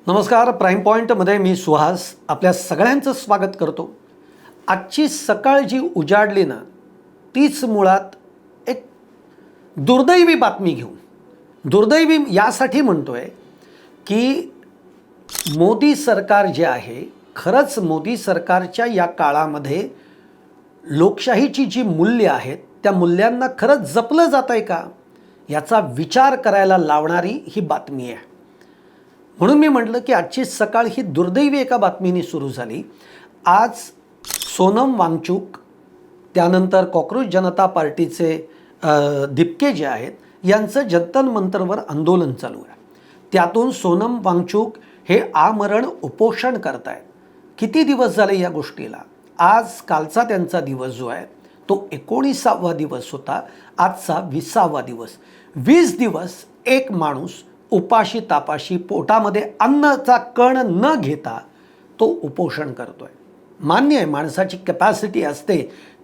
नमस्कार. प्राईम पॉईंटमध्ये मी सुहास आपल्या सगळ्यांचं स्वागत करतो. आजची सकाळ जी उजाडली ना, तीच मुळात एक दुर्दैवी बातमी घेऊन. दुर्दैवी यासाठी म्हणतोय की मोदी सरकार जे आहे, खरंच मोदी सरकारच्या या काळामध्ये लोकशाहीची जी मूल्य आहेत त्या मूल्यांना खरंच जपलं जात आहे का, याचा विचार करायला लावणारी ही बातमी आहे. म्हणून मी म्हटलं की आजची सकाळ ही दुर्दैवी एका बातमीने सुरू झाली. आज सोनम वांगचुक, त्यानंतर कॉकरोच जनता पार्टीचे दिपके जे आहेत, यांचं जंतर मंतरवर आंदोलन चालू आहे. त्यातून सोनम वांगचुक हे आमरण उपोषण करत आहेत. किती दिवस झाले या गोष्टीला? आज कालचा त्यांचा दिवस जो आहे तो 19वा दिवस होता. आजचा 20वा दिवस. 20 दिवस एक माणूस उपाशी तापाशी पोटामध्ये अन्नाचा कण न घेता तो उपोषण करतोय. मान्य आहे, माणसाची कॅपॅसिटी असते,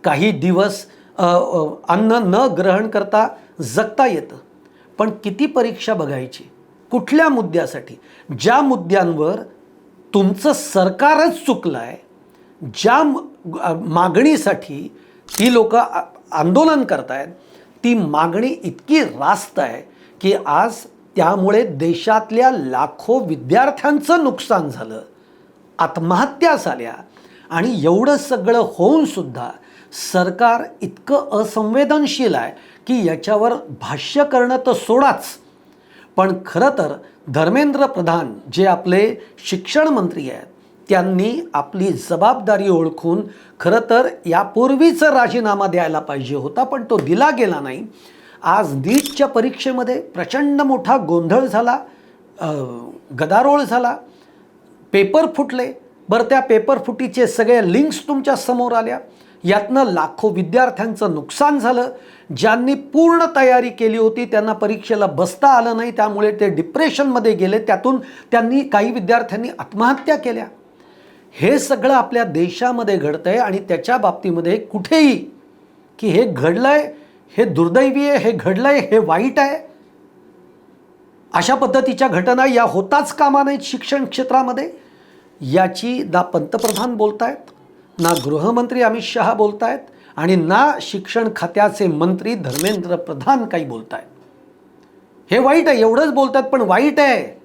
काही दिवस अन्न न ग्रहण करता जगता येतं. पण किती परीक्षा बघायची, कुठल्या मुद्द्यासाठी? ज्या मुद्द्यांवर तुमचं सरकारच चुकलं आहे, ज्या मागणीसाठी ती लोक आंदोलन करतायत, ती मागणी इतकी रास्त आहे की आज त्यामुळे देशातल्या लाखो विद्यार्थ्यांचं नुकसान झालं, आत्महत्या झाल्या. आणि एवढं सगळं होऊनसुद्धा सरकार इतकं असंवेदनशील आहे की याच्यावर भाष्य करणं तर सोडाच. पण खरं तर धर्मेंद्र प्रधान जे आपले शिक्षण मंत्री आहेत, त्यांनी आपली जबाबदारी ओळखून खरं तर यापूर्वीच राजीनामा द्यायला पाहिजे होता, पण तो दिला गेला नाही. आज नीटच्या परीक्षेमध्ये प्रचंड मोठा गोंधळ झाला, गदारोळ झाला, पेपर फुटले. बरं, त्या पेपर फुटीचे सगळे लिंक्स तुमच्या समोर आल्या. यातनं लाखो विद्यार्थ्यांचं नुकसान झालं. ज्यांनी पूर्ण तयारी केली होती त्यांना परीक्षेला बसता आलं नाही, त्यामुळे ते डिप्रेशनमध्ये गेले. त्यातून काही विद्यार्थ्यांनी आत्महत्या केल्या. हे सगळं आपल्या देशामध्ये घडतं आहे आणि त्याच्या बाबतीमध्ये कुठेही की हे घडलं आहे, हे दुर्दैवी आहे, हे घडलं आहे, हे वाईट आहे, अशा पद्धतीच्या घटना या होताच कामा नाहीत शिक्षण क्षेत्रामध्ये. याची ना पंतप्रधान बोलत आहेत, ना गृहमंत्री अमित शहा बोलत आहेत, आणि ना शिक्षण खात्याचे मंत्री धर्मेंद्र प्रधान काही बोलत आहेत. हे वाईट आहे, एवढंच बोलतात, पण वाईट आहे.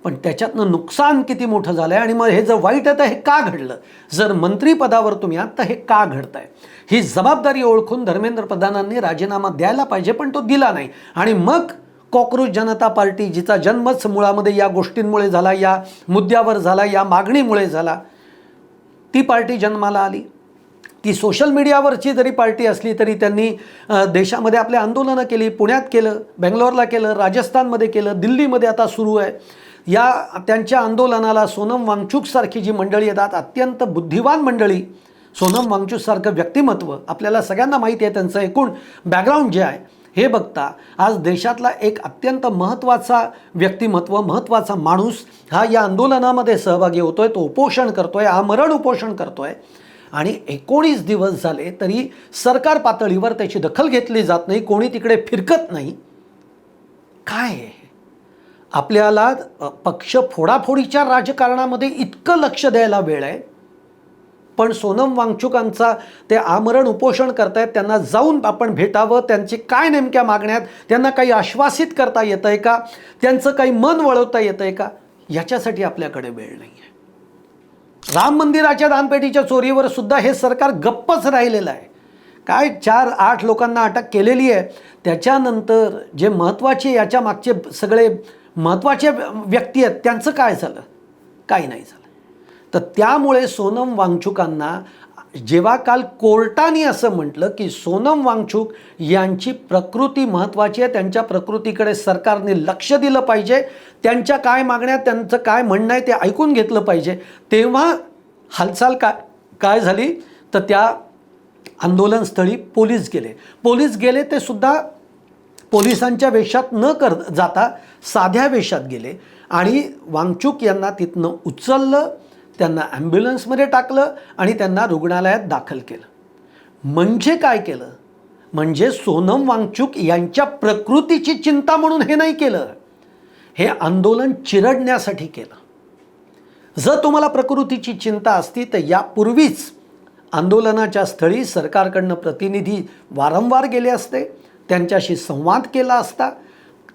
पण त्याच्यातनं नुकसान किती मोठं झालं आहे. आणि मग हे जर वाईट आहे तर हे का घडलं? जर मंत्रीपदावर तुम्ही आहात तर हे का घडतं आहे? ही जबाबदारी ओळखून धर्मेंद्र प्रधानांनी राजीनामा द्यायला पाहिजे, पण तो दिला नाही. आणि मग कॉकरोच जनता पार्टी, जिचा जन्मच मुळामध्ये या गोष्टींमुळे झाला, या मुद्द्यावर झाला, या मागणीमुळे झाला, ती पार्टी जन्माला आली. ती सोशल मीडियावरची जरी पार्टी असली तरी त्यांनी देशामध्ये आपले आंदोलनं केली. पुण्यात केलं, बेंगलोरला केलं, राजस्थानमध्ये केलं, दिल्लीमध्ये आता सुरू आहे. या त्यांच्या आंदोलनाला सोनम वांगचुकसारखी जी मंडळी येतात, अत्यंत बुद्धिवान मंडळी, सोनम वांगचुकसारखं व्यक्तिमत्व आपल्याला सगळ्यांना माहिती आहे, त्यांचं एकूण बॅकग्राऊंड जे आहे हे बघता आज देशातला एक अत्यंत महत्त्वाचा व्यक्तिमत्व, महत्त्वाचा माणूस हा या आंदोलनामध्ये सहभागी होतोय, तो उपोषण करतोय, आमरण उपोषण करतोय. आणि 19 दिवस झाले तरी सरकार पातळीवर त्याची दखल घेतली जात नाही, कोणी तिकडे फिरकत नाही. काय आहे? आपल्याला पक्ष फोडाफोडीच्या राजकारणामध्ये इतकं लक्ष द्यायला वेळ आहे, पण सोनम वांगचुकांचा ते आमरण उपोषण करतायत, त्यांना जाऊन आपण भेटावं, त्यांची काय नेमक्या मागण्यात, त्यांना काही आश्वासित करता येतं आहे का, त्यांचं काही मन वळवता येतं आहे का, याच्यासाठी आपल्याकडे वेळ नाही आहे. राम मंदिराच्या दानपेटीच्या चोरीवर सुद्धा हे सरकार गप्पच राहिलेलं आहे. काय 4-8 लोकांना अटक केलेली आहे. त्याच्यानंतर जे महत्त्वाचे याच्या मागचे सगळे महत्त्वाचे व्यक्ती आहेत त्यांचं काय झालं? काही नाही झालं. तर त्यामुळे सोनम वांगचुकांना जेव्हा काल कोर्टाने असं म्हटलं की सोनम वांगचुक यांची प्रकृती महत्त्वाची आहे, त्यांच्या प्रकृतीकडे सरकारने लक्ष दिलं पाहिजे, त्यांच्या काय मागण्या, त्यांचं काय म्हणणं आहे ते ऐकून घेतलं पाहिजे, तेव्हा हालचाल काय झाली तर त्या आंदोलनस्थळी पोलीस गेले. ते सुद्धा पोलिसांच्या वेशात न जाता साध्या वेशात गेले आणि वांगचुक यांना तिथनं उचललं, त्यांना ॲम्ब्युलन्समध्ये टाकलं आणि त्यांना रुग्णालयात दाखल केलं. म्हणजे काय केलं? म्हणजे सोनम वांगचुक यांच्या प्रकृतीची चिंता म्हणून हे नाही केलं, हे आंदोलन चिरडण्यासाठी केलं. जर तुम्हाला प्रकृतीची चिंता असती तर यापूर्वीच आंदोलनाच्या स्थळी सरकारकडनं प्रतिनिधी वारंवार गेले असते, त्यांच्याशी संवाद केला असता,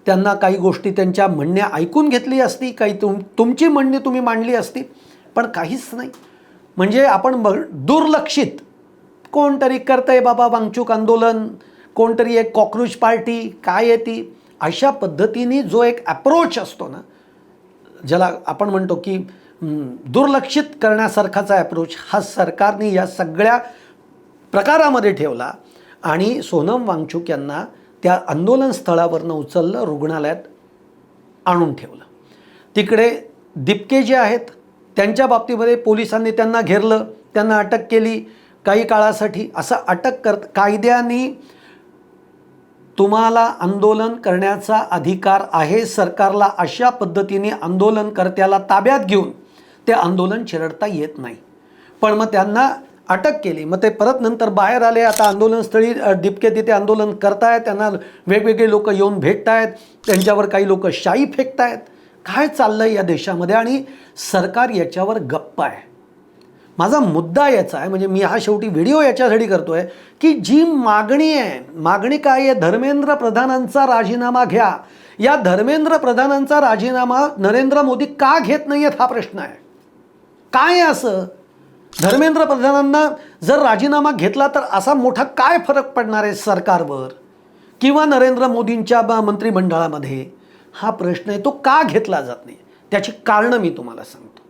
त्यांना काही गोष्टी त्यांच्या म्हणण्या ऐकून घेतली असती, काही तुमची म्हणणी तुम्ही मांडली असती, पण काहीच नाही. म्हणजे आपण दुर्लक्षित कोणतरी करतंय बाबा वांगचूक आंदोलन, कोणतरी एक कॉकरोच पार्टी, काय आहे ती, अशा पद्धतीने जो एक अप्रोच असतो ना, ज्याला आपण म्हणतो की दुर्लक्षित करण्यासारखाचा अप्रोच, हा सरकारने या सगळ्या प्रकारामध्ये ठेवला आणि सोनम वांगचूक यांना त्या आंदोलन स्थळावरनं उचललं, रुग्णालयात आणून ठेवलं. तिकडे दिपके जे आहेत त्यांच्या बाबतीमध्ये पोलिसांनी त्यांना घेरलं, त्यांना अटक केली काही काळासाठी. असं अटक कायद्याने तुम्हाला आंदोलन करण्याचा अधिकार आहे. सरकारला अशा पद्धतीने आंदोलनकर्त्याला ताब्यात घेऊन ते आंदोलन चिरडता येत नाही. पण मग त्यांना अटक केली, मग ते परत नंतर बाहेर आले. आता आंदोलनस्थळी दिपके तिथे आंदोलन करतायत, त्यांना वेगवेगळे लोक येऊन भेटतायत, त्यांच्यावर काही लोक शाई फेकतायत. काय चाललं आहे या देशामध्ये आणि सरकार याच्यावर गप्प आहे. माझा मुद्दा याचा आहे, म्हणजे मी हा शेवटी व्हिडिओ याच्यासाठी करतो आहे की जी मागणी आहे, मागणी काय आहे, धर्मेंद्र प्रधानांचा राजीनामा घ्या. या धर्मेंद्र प्रधानांचा राजीनामा नरेंद्र मोदी का घेत नाही आहेत हा प्रश्न आहे. काय आहे असं? धर्मेंद्र प्रधानांना जर राजीनामा घेतला तर असा मोठा काय फरक पडणार आहे सरकारवर किंवा नरेंद्र मोदींच्या मंत्रिमंडळामध्ये, हा प्रश्न आहे. तो का घेतला जात नाही त्याची कारणं मी तुम्हाला सांगतो.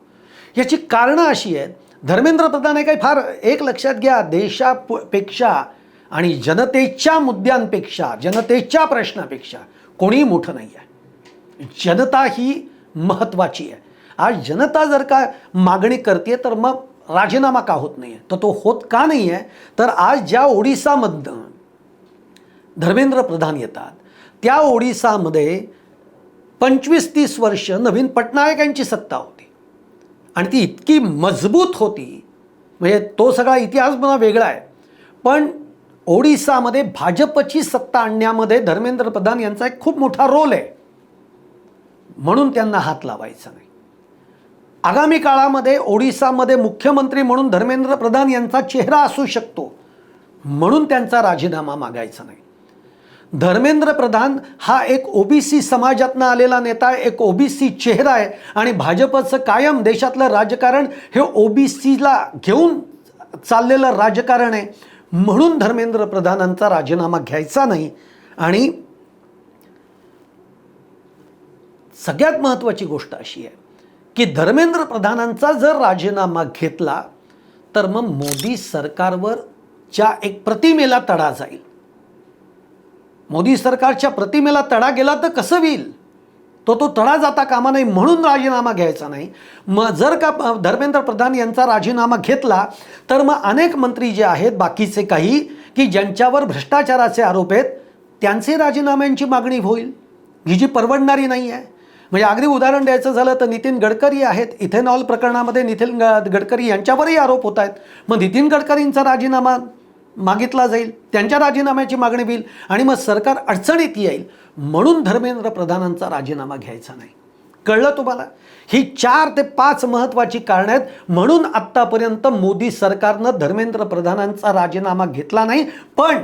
याची कारणं अशी आहेत, धर्मेंद्र प्रधान हे काही फार, एक लक्षात घ्या, देशापेक्षा आणि जनतेच्या मुद्द्यांपेक्षा, जनतेच्या प्रश्नापेक्षा कोणी मोठं नाही आहे. जनता ही महत्त्वाची आहे. आज जनता जर का मागणी करते तर मग राजीनामा का होत नाही आहे? तर तो होत का नाही आहे? तर आज ज्या ओडिसामधनं धर्मेंद्र प्रधान येतात त्या ओडिसामध्ये 25-30 वर्ष नवीन पटनायकांची सत्ता होती आणि ती इतकी मजबूत होती, म्हणजे तो सगळा इतिहास मला वेगळा आहे. पण ओडिसामध्ये भाजपची सत्ता आणण्यामध्ये धर्मेंद्र प्रधान यांचा एक खूप मोठा रोल आहे, म्हणून त्यांना हात लावायचा नाही. आगामी काळामध्ये ओडिसामध्ये मुख्यमंत्री म्हणून धर्मेंद्र प्रधान यांचा चेहरा असू शकतो, म्हणून त्यांचा राजीनामा मागायचा नाही. धर्मेंद्र प्रधान हा एक ओबीसी समाजातनं आलेला नेता आहे, एक ओबीसी चेहरा आहे आणि भाजपचं कायम देशातलं राजकारण हे ओबीसीला घेऊन चाललेलं राजकारण आहे, म्हणून धर्मेंद्र प्रधानांचा राजीनामा घ्यायचा नाही. आणि सगळ्यात महत्त्वाची गोष्ट अशी आहे की धर्मेंद्र प्रधानांचा जर राजीनामा घेतला तर मग मोदी सरकारवरच्या एक प्रतिमेला तडा जाईल. मोदी सरकारच्या प्रतिमेला तडा गेला तर कसं होईल? तो तडा जाता कामा नाही, म्हणून राजीनामा घ्यायचा नाही. मग जर का धर्मेंद्र प्रधान यांचा राजीनामा घेतला तर मग अनेक मंत्री जे आहेत बाकीचे काही की ज्यांच्यावर भ्रष्टाचाराचे आरोप आहेत त्यांचे राजीनाम्यांची मागणी होईल, ही जी परवडणारी नाही आहे. म्हणजे अगदी उदाहरण द्यायचं झालं तर नितीन गडकरी आहेत, इथेनॉल प्रकरणामध्ये नितीन गडकरी यांच्यावरही आरोप होत आहेत. मग नितीन गडकरींचा राजीनामा मागितला जाईल, त्यांच्या राजीनाम्याची मागणी होईल आणि मग सरकार अडचणीत येईल, म्हणून धर्मेंद्र प्रधानांचा राजीनामा घ्यायचा नाही. कळलं तुम्हाला? ही 4 ते 5 महत्त्वाची कारणं आहेत, म्हणून आत्तापर्यंत मोदी सरकारनं धर्मेंद्र प्रधानांचा राजीनामा घेतला नाही. पण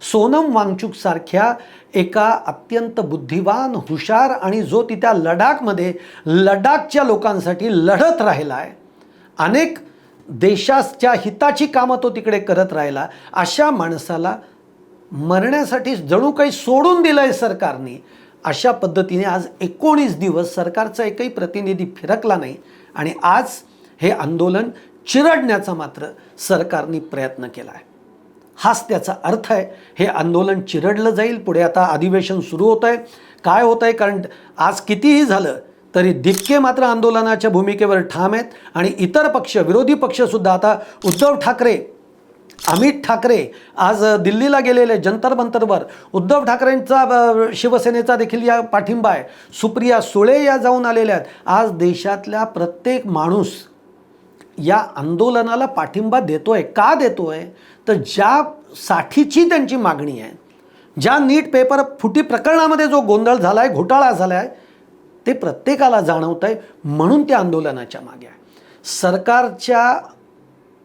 सोनम वांगचूक सारख्या एका अत्यंत बुद्धिवान, हुशार आणि जो तिथ्या लडाखच्या लोकांसाठी लढत राहिला आहे, अनेक देशाच्या हिताची कामं तो तिकडे करत राहिला, अशा माणसाला मरण्यासाठी जणू काही सोडून दिलं आहे सरकारने. अशा पद्धतीने आज 19 दिवस सरकारचा एकही प्रतिनिधी फिरकला नाही आणि आज हे आंदोलन चिरडण्याचा मात्र सरकारने प्रयत्न केला आहे. हाच त्याचा अर्थ आहे. हे आंदोलन चिरडलं जाईल. पुढे आता अधिवेशन सुरू होत आहे. काय होत आहे, कारण आज कितीही झालं तरी दिपके मात्र आंदोलनाच्या भूमिकेवर ठाम आहेत आणि इतर पक्ष, विरोधी पक्षसुद्धा, आता उद्धव ठाकरे, अमित ठाकरे आज दिल्लीला गेलेले जंतर मंतरवर, उद्धव ठाकरेंचा शिवसेनेचा देखील या पाठिंबा आहे. सुप्रिया सुळे या जाऊन आलेल्या आहेत. आज देशातल्या प्रत्येक माणूस या आंदोलनाला पाठिंबा देतोय. का देतोय? तर ज्यासाठीची त्यांची मागणी आहे, ज्या नीट पेपर फुटी प्रकरणामध्ये जो गोंधळ झाला आहे, घोटाळा झाला आहे, ते प्रत्येकाला जाणवत आहे, म्हणून त्या आंदोलनाच्या मागे आहे.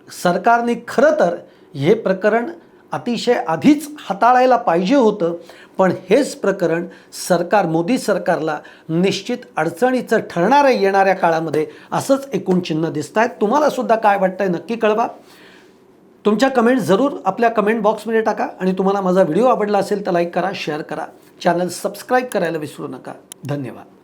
सरकारने खरं तर हे प्रकरण अतिशय आधीच हाताळायला पाहिजे होतं, पण हेच प्रकरण मोदी सरकारला निश्चित अडचणीचं ठरणार आहे येणाऱ्या काळामध्ये, असंच एकूण चिन्ह दिसत आहे. तुम्हाला सुद्धा काय वाटतंय नक्की कळवा. तुमच्या कमेंट जरूर आपल्या कमेंट बॉक्समध्ये टाका आणि तुम्हाला माझा व्हिडिओ आवडला असेल तर लाईक करा, शेअर करा, चॅनल सबस्क्राईब करायला विसरू नका. धन्यवाद.